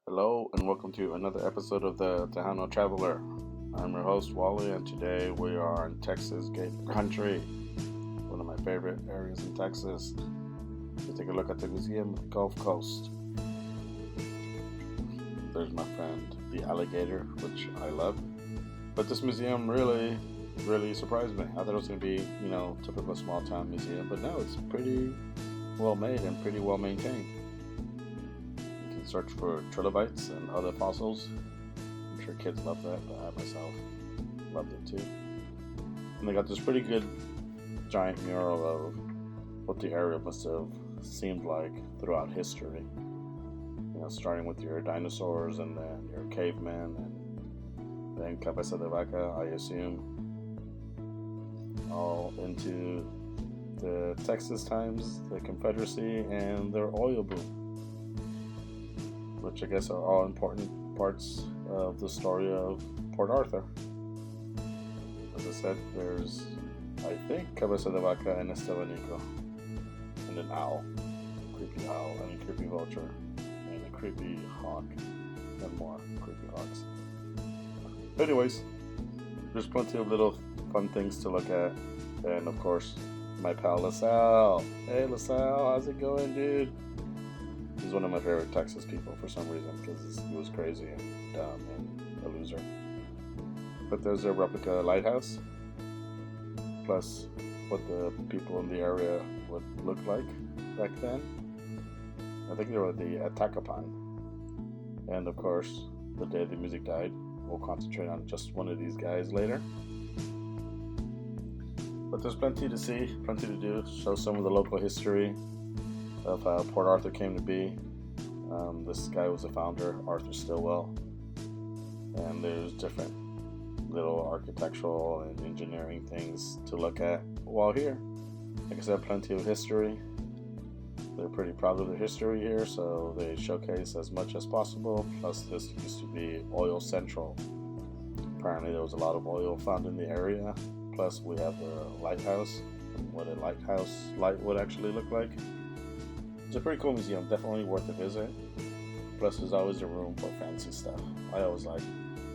Hello and welcome to another episode of the Tejano Traveler. I'm your host Wally, and today we are in Texas Gate Country, one of my favorite areas in Texas. We take a look at the Museum of the Gulf Coast. There's my friend the alligator, which I love. But this museum really surprised me. I thought it was going to be, typical small town museum, but no, it's pretty well made and pretty well maintained. Search for trilobites and other fossils. I'm sure kids love that, but I myself loved it too. And they got this pretty good giant mural of what the area must have seemed like throughout history. Starting with your dinosaurs and then your cavemen and then cabeza de vaca, I assume, all into the Texas times, the Confederacy, and their oil boom, which I guess are all important parts of the story of Port Arthur. As I said, there's, I think, cabeza de vaca and Estebanico, and an owl, creepy owl, and a creepy vulture, and a creepy hawk, and more creepy hawks. Anyways, there's plenty of little fun things to look at, and of course, my pal LaSalle. Hey LaSalle, how's it going, dude? He's one of my favorite Texas people for some reason, because he was crazy and dumb and a loser. But there's a replica lighthouse, plus what the people in the area would look like back then. I think they were the Atacapan. And of course, the day the music died. We'll concentrate on just one of these guys later. But there's plenty to see, plenty to do. Show some of the local history of how Port Arthur came to be. This guy was the founder, Arthur Stillwell, and there's different little architectural and engineering things to look at while here. Like I said, plenty of history. They're pretty proud of their history here, so they showcase as much as possible. Plus, this used to be oil central. Apparently, there was a lot of oil found in the area. Plus, we have the lighthouse, and what a lighthouse light would actually look like. It's a pretty cool museum, definitely worth a visit. Plus, there's always a room for fancy stuff. I always like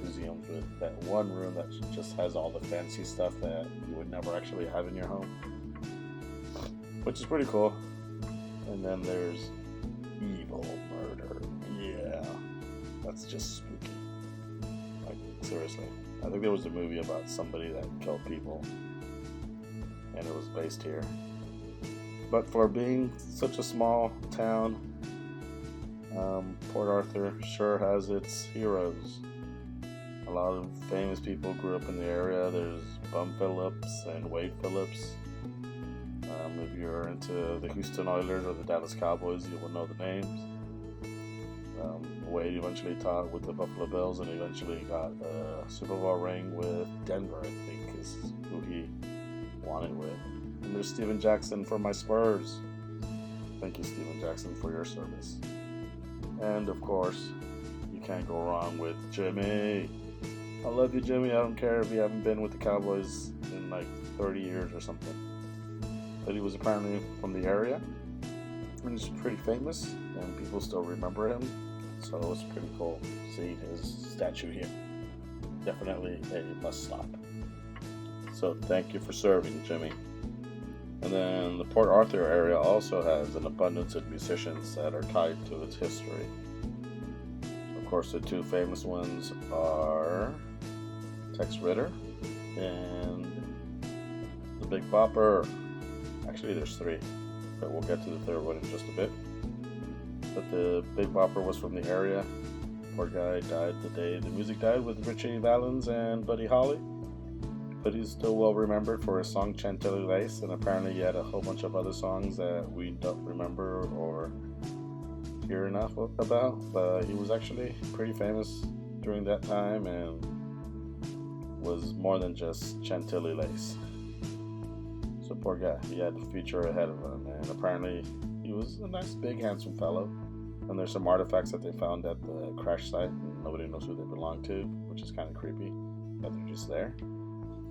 museums with that one room that just has all the fancy stuff that you would never actually have in your home, which is pretty cool. And then there's evil murder. Yeah, that's just spooky. Like, seriously. I think there was a movie about somebody that killed people, and it was based here. But for being such a small town, Port Arthur sure has its heroes. A lot of famous people grew up in the area. There's Bum Phillips and Wade Phillips. If you're into the Houston Oilers or the Dallas Cowboys, you will know the names. Wade eventually taught with the Buffalo Bills and eventually got a Super Bowl ring with Denver, I think is who he wanted with. And there's Steven Jackson for my Spurs. Thank you, Steven Jackson, for your service. And of course, you can't go wrong with Jimmy. I love you, Jimmy. I don't care if you haven't been with the Cowboys in like 30 years or something. But he was apparently from the area, and he's pretty famous, and people still remember him. So it was pretty cool seeing his statue here. Definitely a must stop. So thank you for serving, Jimmy. And then the Port Arthur area also has an abundance of musicians that are tied to its history. Of course, the two famous ones are Tex Ritter and the Big Bopper. Actually, there's three, but we'll get to the third one in just a bit. But the Big Bopper was from the area. Poor guy died the day the music died with Richie Valens and Buddy Holly. But he's still well remembered for his song Chantilly Lace, and apparently he had a whole bunch of other songs that we don't remember or hear enough about. But he was actually pretty famous during that time and was more than just Chantilly Lace. So poor guy, he had the future ahead of him, and apparently he was a nice, big, handsome fellow. And there's some artifacts that they found at the crash site, and nobody knows who they belong to, which is kind of creepy that they're just there.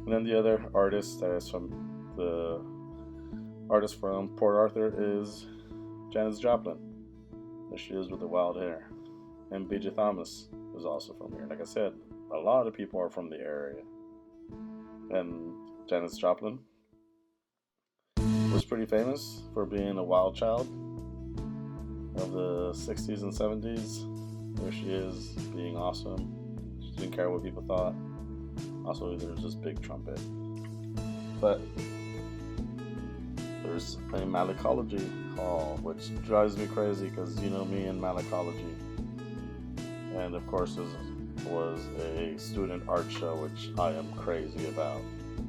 And then the other artist that is from the artist from Port Arthur is Janis Joplin. There she is with the wild hair. And B.J. Thomas is also from here. Like I said, a lot of people are from the area. And Janis Joplin was pretty famous for being a wild child of the 60s and 70s. There she is, being awesome. She didn't care what people thought. Also, there's this big trumpet. But there's a malacology hall, which drives me crazy because you know me and malacology. And of course, this was a student art show, which I am crazy about.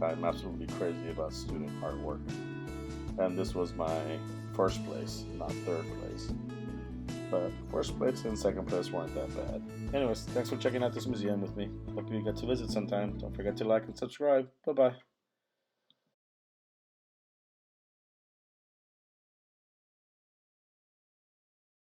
I'm absolutely crazy about student artwork. And this was my first place, not third place. But first place and second place weren't that bad. Anyways, thanks for checking out this museum with me. Hope you get to visit sometime. Don't forget to like and subscribe. Bye-bye.